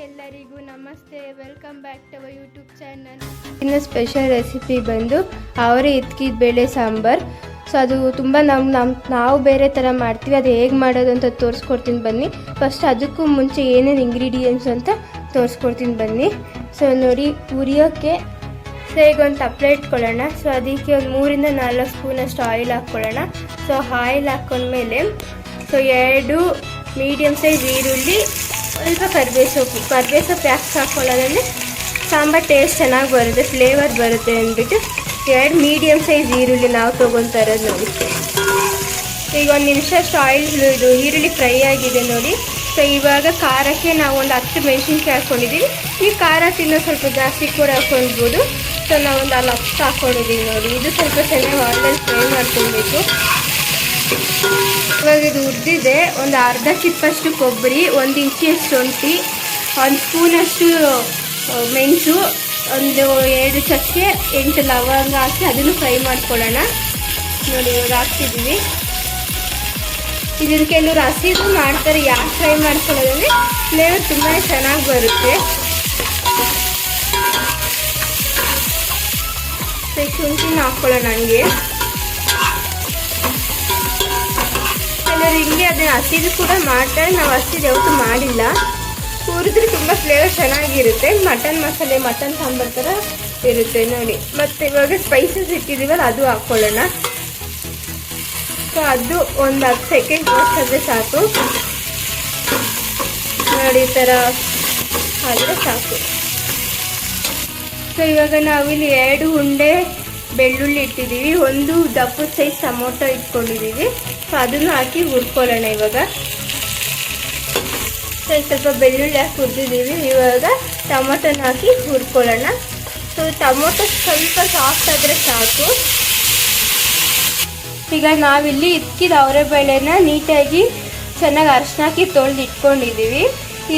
ಎಲ್ಲರಿಗೂ ನಮಸ್ತೆ, welcome back to our YouTube channel. ಇನ್ನು ಸ್ಪೆಷಲ್ ರೆಸಿಪಿ ಬಂದು ಅವರೇ ಇದ್ಕಿದ ಬೇಳೆ ಸಾಂಬಾರ್. ಸೊ ಅದು ತುಂಬ ನಾವು ಬೇರೆ ಥರ ಮಾಡ್ತೀವಿ. ಅದು ಹೇಗೆ ಮಾಡೋದು ಅಂತ ತೋರಿಸ್ಕೊಡ್ತೀನಿ ಬನ್ನಿ. ಫಸ್ಟ್ ಅದಕ್ಕೂ ಮುಂಚೆ ಏನೇನು ಇಂಗ್ರೀಡಿಯೆಂಟ್ಸ್ ಅಂತ ತೋರಿಸ್ಕೊಡ್ತೀನಿ ಬನ್ನಿ. ಸೊ ನೋಡಿ, ಉರಿಯೋಕ್ಕೆ ಸೊ ಈಗ ಒಂದು ತಪ್ಪಲೆ ಇಟ್ಕೊಳ್ಳೋಣ. ಸೊ ಅದಕ್ಕೆ ಒಂದು 3-4 ಸ್ಪೂನಷ್ಟು ಆಯಿಲ್ ಹಾಕ್ಕೊಳ್ಳೋಣ. ಸೊ ಆಯಿಲ್ ಹಾಕ್ಕೊಂಡ್ಮೇಲೆ ಸೊ 2 ಮೀಡಿಯಮ್ ಸೈಜ್ ಈರುಳ್ಳಿ, ಸ್ವಲ್ಪ ಕರಿಬೇವು ಸೊಪ್ಪು ಯಾಕೆ ಹಾಕ್ಕೊಳ್ಳೋದಂದರೆ ಸಾಂಬಾರು ಟೇಸ್ಟ್ ಚೆನ್ನಾಗಿ ಬರುತ್ತೆ, ಫ್ಲೇವರ್ ಬರುತ್ತೆ ಅಂದ್ಬಿಟ್ಟು 2 ಮೀಡಿಯಮ್ ಸೈಜ್ ಈರುಳ್ಳಿ ನಾವು ತೊಗೊತಾ ಇರೋದು ನೋಡಿ. ಈಗ 1 ನಿಮಿಷ ಅಷ್ಟು ಇದು ಈರುಳ್ಳಿ ಫ್ರೈ ಆಗಿದೆ ನೋಡಿ. ಸೊ ಇವಾಗ ಖಾರಕ್ಕೆ ನಾವು ಒಂದು 10 ಮೆಣಸಿನ್ಕಾಯಿ ಹಾಕ್ಕೊಂಡಿದ್ದೀವಿ. ಈ ಖಾರ ತಿನ್ನೋ ಸ್ವಲ್ಪ ಜಾಸ್ತಿ ಕೂಡ ಹಾಕ್ಕೊಳ್ಬೋದು. ಸೊ ನಾವು ಒಂದು 10 ಹಾಕ್ಕೊಂಡಿದ್ದೀವಿ ನೋಡಿ. ಇದು ಸ್ವಲ್ಪ ಚೆನ್ನಾಗಿ ಆಯಿಲಲ್ಲಿ ಫ್ರೈ ಮಾಡ್ಕೊಳ್ಬೇಕು. ಇವಾಗ ಇದು ಹುರಿದಿದೆ. ಒಂದು ಅರ್ಧ ಚಿಪ್ಪಷ್ಟು ಕೊಬ್ಬರಿ, 1 ಇಂಚಿಯಷ್ಟು ಶುಂಠಿ, 1 ಸ್ಪೂನಷ್ಟು ಮೆಣಸು, ಒಂದು 2 ಚಕ್ಕೆ, 8 ಲವಂಗ ಹಾಕಿ ಅದನ್ನು ಫ್ರೈ ಮಾಡ್ಕೊಳ್ಳೋಣ ನೋಡಿ. ಇವಾಗ ಹಾಕ್ತಿದ್ದೀವಿ. ಇದನ್ನು ಕೆಲವರು ಹಸಿದು ಮಾಡ್ತಾರೆ. ಯಾಕೆ ಫ್ರೈ ಮಾಡ್ಕೊಳ್ಳೋದಂದರೆ ಫ್ಲೇವರ್ ತುಂಬಾ ಚೆನ್ನಾಗಿ ಬರುತ್ತೆ. ಶುಂಠಿನ ಹಾಕ್ಕೊಳ್ಳೋಣ ಹಂಗೆ. ಕೆಲವರು ಹಿಂಗೆ ಅದನ್ನು ಹಸಿದು ಕೂಡ ಮಾಡ್ತಾರೆ. ನಾವು ಹಸಿದು ಯಾವತ್ತೂ ಮಾಡಿಲ್ಲ. ಹುರಿದ್ರೆ ತುಂಬ ಫ್ಲೇವರ್ ಚೆನ್ನಾಗಿರುತ್ತೆ. ಮಟನ್ ಮಸಾಲೆ, ಮಟನ್ ಸಾಂಬಾರು ಥರ ಇರುತ್ತೆ ನೋಡಿ. ಮತ್ತು ಇವಾಗ ಸ್ಪೈಸಸ್ ಇಟ್ಟಿದ್ದೀವಲ್ಲ ಅದು ಹಾಕ್ಕೊಳ್ಳೋಣ. ಸೊ ಅದು ಒಂದು 10 ಸೆಕೆಂಡ್ ರೋಸ್ಟ್ ಸಾಕು ನೋಡಿ. ಈ ಥರ ಆದರೆ ಸಾಕು. ಸೊ ಇವಾಗ ನಾವಿಲ್ಲಿ 2 ಉಂಡೆ ಬೆಳ್ಳುಳ್ಳಿ ಇಟ್ಟಿದ್ದೀವಿ, 1 ದಪ್ಪದ ಸೈಜ್ ಟೊಮೊಟೊ ಇಟ್ಕೊಂಡಿದ್ದೀವಿ. ಸೊ ಅದನ್ನು ಹಾಕಿ ಹುರ್ಕೊಳ್ಳೋಣ ಇವಾಗ. ಸೊ ಸ್ವಲ್ಪ ಬೆಳ್ಳುಳ್ಳಿ ಹಾಕಿ ಹುರಿದಿದ್ದೀವಿ. ಇವಾಗ ಟೊಮೊಟೊನ ಹಾಕಿ ಹುರ್ಕೊಳ್ಳೋಣ. ಸೊ ಟೊಮೊಟೊ ಸ್ವಲ್ಪ ಸಾಫ್ಟ್ ಆದರೆ ಸಾಕು. ಈಗ ನಾವಿಲ್ಲಿ ಇದ್ಕಿದ ಅವರೆಬೇಳೆನ ನೀಟಾಗಿ ಚೆನ್ನಾಗಿ ಅರಿಶಿನ ಹಾಕಿ ತೊಳೆದು ಇಟ್ಕೊಂಡಿದ್ದೀವಿ.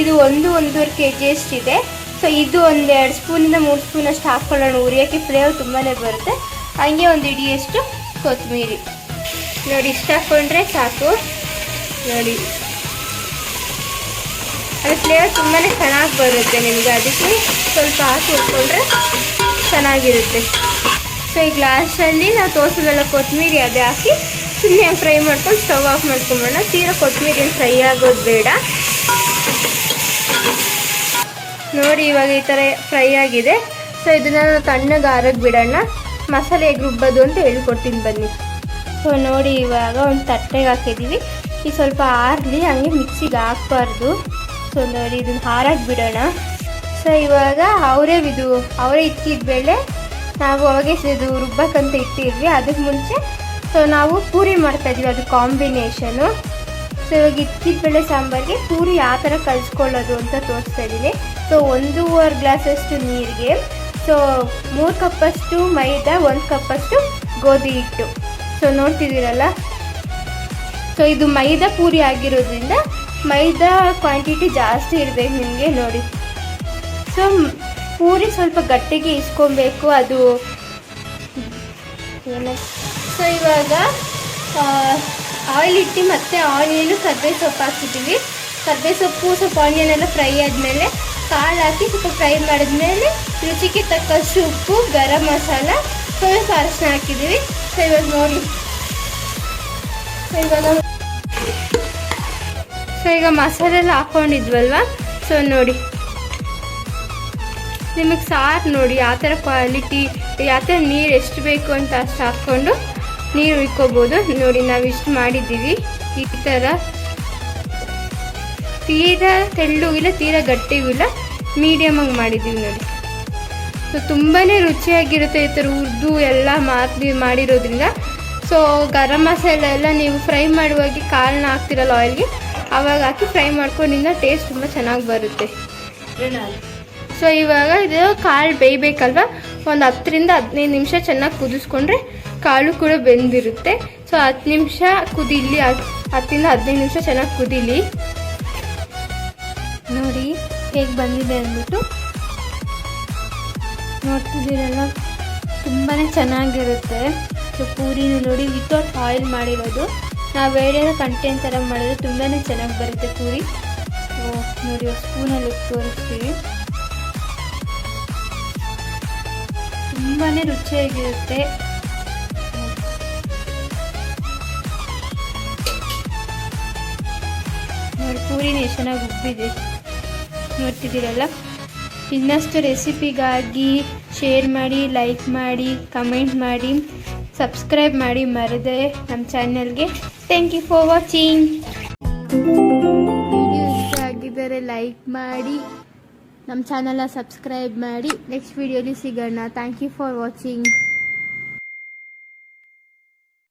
ಇದು 1-1.5 kg ಅಷ್ಟಿದೆ. ಸೊ ಇದು ಒಂದು 2 ಸ್ಪೂನಿಂದ 3 ಸ್ಪೂನಷ್ಟು ಹಾಕ್ಕೊಳ್ಳೋಣ. ಉರಿಯೋಕ್ಕೆ ಫ್ಲೇವರ್ ತುಂಬಾ ಬರುತ್ತೆ. ಹಂಗೆ 1 ಹಿಡಿಯಷ್ಟು ಕೊತ್ತಂಬರಿ ನೋಡಿ. ಇಷ್ಟು ಹಾಕ್ಕೊಂಡ್ರೆ ಸಾಕು ನೋಡಿ. ಅದು ಫ್ಲೇವರ್ ತುಂಬಾ ಚೆನ್ನಾಗಿ ಬರುತ್ತೆ ನಿಮಗೆ. ಅದಕ್ಕೆ ಸ್ವಲ್ಪ ಹಾಕಿ ಹುರ್ಕೊಂಡ್ರೆ ಚೆನ್ನಾಗಿರುತ್ತೆ. ಸೊ ಈ ಗ್ಲಾಸಲ್ಲಿ ನಾವು ತೋರಿಸಿದೆಲ್ಲ ಕೊತ್ತಂಬರಿ ಅದೇ ಹಾಕಿ ಸುಮ್ಮನೆ ಫ್ರೈ ಮಾಡ್ಕೊಂಡು ಸ್ಟವ್ ಆಫ್ ಮಾಡ್ಕೊಂಬೋಣ. ತೀರಾ ಕೊತ್ತಂಬರಿ ಫ್ರೈ ಆಗೋದು ಬೇಡ ನೋಡಿ. ಇವಾಗ ಈ ಥರ ಫ್ರೈ ಆಗಿದೆ. ಸೊ ಇದನ್ನು ತಣ್ಣಗೆ ಆರೋಗಿ ಬಿಡೋಣ. ಮಸಾಲೆ ಹೇಗೆ ರುಬ್ಬೋದು ಅಂತ ಹೇಳ್ಕೊಡ್ತೀನಿ ಬನ್ನಿ. ಸೊ ನೋಡಿ, ಇವಾಗ ಒಂದು ತಟ್ಟೆಗೆ ಹಾಕಿದ್ದೀವಿ. ಈ ಸ್ವಲ್ಪ ಆರಲಿ, ಹಂಗೆ ಮಿಕ್ಸಿಗೆ ಹಾಕ್ಬಾರ್ದು. ಸೊ ನೋಡಿ, ಇದನ್ನು ಹಾರಾಗಿ ಬಿಡೋಣ. ಸೊ ಇವಾಗ ಅವರೇ ಇಕ್ಕಿದ ಬೇಳೆ ನಾವು ಅವಾಗೆ ಇದು ರುಬ್ಬಕ್ಕಂತ ಇಟ್ಟಿದ್ವಿ. ಅದಕ್ಕೆ ಮುಂಚೆ ಸೊ ನಾವು ಪೂರಿ ಮಾಡ್ತಾಯಿದ್ವಿ, ಅದು ಕಾಂಬಿನೇಷನು. ಸೊ ಇವಾಗ ಇಕ್ಕಿದ ಬೇಳೆ ಸಾಂಬಾರಿಗೆ ಪೂರಿ ಯಾವ ಥರ ಕಲಿಸ್ಕೊಳ್ಳೋದು ಅಂತ ತೋರಿಸ್ತಾ ಇದ್ದೀನಿ. ಸೊ 1.5 ಗ್ಲಾಸಷ್ಟು ನೀರಿಗೆ ಸೊ 3 ಕಪ್ಪಷ್ಟು ಮೈದಾ, 1 ಕಪ್ಪಷ್ಟು ಗೋಧಿ ಹಿಟ್ಟು. ಸೊ ನೋಡ್ತಿದ್ದೀರಲ್ಲ. ಸೊ ಇದು ಮೈದಾ ಪೂರಿ ಆಗಿರೋದ್ರಿಂದ ಮೈದಾ ಕ್ವಾಂಟಿಟಿ ಜಾಸ್ತಿ ಇರಬೇಕು ನಿಮಗೆ ನೋಡಿ. ಸೊ ಪೂರಿ ಸ್ವಲ್ಪ ಗಟ್ಟಿಗೆ ಇಸ್ಕೊಬೇಕು ಅದು ಏನು. ಸೊ ಇವಾಗ ಆಯಿಲ್ ಇಟ್ಟು ಮತ್ತು ಆನಿಯನು, ಕರಿಬೇವು ಸೊಪ್ಪು ಹಾಕ್ತಿದ್ದೀವಿ. ಕರಿಬೇವು ಸೊಪ್ಪು ಸ್ವಲ್ಪ ಆನಿಯನ್ ಎಲ್ಲ ಫ್ರೈ ಆದಮೇಲೆ ಕಾಳು ಹಾಕಿ ಸ್ವಲ್ಪ ಫ್ರೈ ಮಾಡಿದ್ಮೇಲೆ ರುಚಿಗೆ ತಕ್ಕಷ್ಟು ಉಪ್ಪು, ಗರಂ ಮಸಾಲ, ಸ್ವಲ್ಪ ಅರಿಶಿನ ಹಾಕಿದ್ದೀವಿ. ಸೊ ಇವಾಗ ನೋಡಿ, ಈಗ ಮಸಾಲೆ ಎಲ್ಲ ಹಾಕ್ಕೊಂಡಿದ್ವಲ್ವ. ಸೊ ನೋಡಿ, ನಿಮಗೆ ಸಾರು ನೋಡಿ ಯಾವ ಥರ ಕ್ವಾಲಿಟಿ, ಯಾವ ಥರ ನೀರು ಎಷ್ಟು ಬೇಕು ಅಂತ ಅಷ್ಟು ಹಾಕ್ಕೊಂಡು ನೀರು ಇಕ್ಕೋಬೋದು ನೋಡಿ. ನಾವು ಇಷ್ಟು ಮಾಡಿದ್ದೀವಿ. ಈ ಥರ ತೀರಾ ತೆಳ್ಳಗೂ ಇಲ್ಲ, ತೀರಾ ಗಟ್ಟಿಗೂ ಇಲ್ಲ, ಮೀಡಿಯಮಾಗಿ ಮಾಡಿದ್ದೀವಿ ನೋಡಿ. ಸೊ ತುಂಬಾ ರುಚಿಯಾಗಿರುತ್ತೆ ಈ ಥರ ಹುರಿದು ಎಲ್ಲ ಮಾಡಿರೋದ್ರಿಂದ. ಸೊ ಗರಂ ಮಸಾಲೆ ಎಲ್ಲ ನೀವು ಫ್ರೈ ಮಾಡುವಾಗ ಕಾಳನ್ನ ಹಾಕ್ತಿರಲ್ಲ ಆಯಿಲ್ಗೆ, ಆವಾಗ ಹಾಕಿ ಫ್ರೈ ಮಾಡ್ಕೊಂಡಿಂದ ಟೇಸ್ಟ್ ತುಂಬ ಚೆನ್ನಾಗಿ ಬರುತ್ತೆ. ಸೊ ಇವಾಗ ಇದು ಕಾಳು ಬೇಯಬೇಕಲ್ವ, ಒಂದು 10-15 ನಿಮಿಷ ಚೆನ್ನಾಗಿ ಕುದಿಸ್ಕೊಂಡ್ರೆ ಕಾಳು ಕೂಡ ಬೆಂದಿರುತ್ತೆ. ಸೊ 10 ನಿಮಿಷ ಕುದೀಲಿ, 10-15 ನಿಮಿಷ ಚೆನ್ನಾಗಿ ಕುದೀಲಿ ನೋಡಿ ಹೇಗೆ ಬಂದಿದೆ ಅಂದ್ಬಿಟ್ಟು. ನೋಡ್ತಿದ್ದೀರಲ್ಲ, ತುಂಬಾ ಚೆನ್ನಾಗಿರುತ್ತೆ. ಸೊ ಪೂರಿನ ನೋಡಿ ವಿತೌಟ್ ಆಯಿಲ್ ಮಾಡಿರೋದು. ನಾವು ಬೇರೆ ಕಂಟೆಂಟ್ ಥರ ಮಾಡಿದ್ರೆ ತುಂಬಾ ಚೆನ್ನಾಗಿ ಬರುತ್ತೆ ಪೂರಿ. ನೋಡಿ ಸ್ಪೂನಲ್ಲಿ ತೋರಿಸ್ತೀವಿ. ತುಂಬಾ ರುಚಿಯಾಗಿರುತ್ತೆ. ನೋಡಿ ಪೂರಿನ ಎಷ್ಟು ಚೆನ್ನಾಗಿ ಉಬ್ಬಿದೆ ನೋಡ್ತಿದ್ದೀರಲ್ಲ. ಇನ್ನಷ್ಟು ರೆಸಿಪಿಗಾಗಿ ಶೇರ್ ಮಾಡಿ, ಲೈಕ್ ಮಾಡಿ, ಕಮೆಂಟ್ ಮಾಡಿ, ಸಬ್ಸ್ಕ್ರೈಬ್ ಮಾಡಿ ಮರದೆ ನಮ್ಮ ಚಾನಲ್ಗೆ. Thank you for watching. Video ಇಷ್ಟ ಆಗಿದ್ದರೆ ಲೈಕ್ ಮಾಡಿ, ನಮ್ಮ ಚಾನಲ್ನ ಸಬ್ಸ್ಕ್ರೈಬ್ ಮಾಡಿ. ನೆಕ್ಸ್ಟ್ ವಿಡಿಯೋಲಿ ಸಿಗೋಣ. Thank you for watching.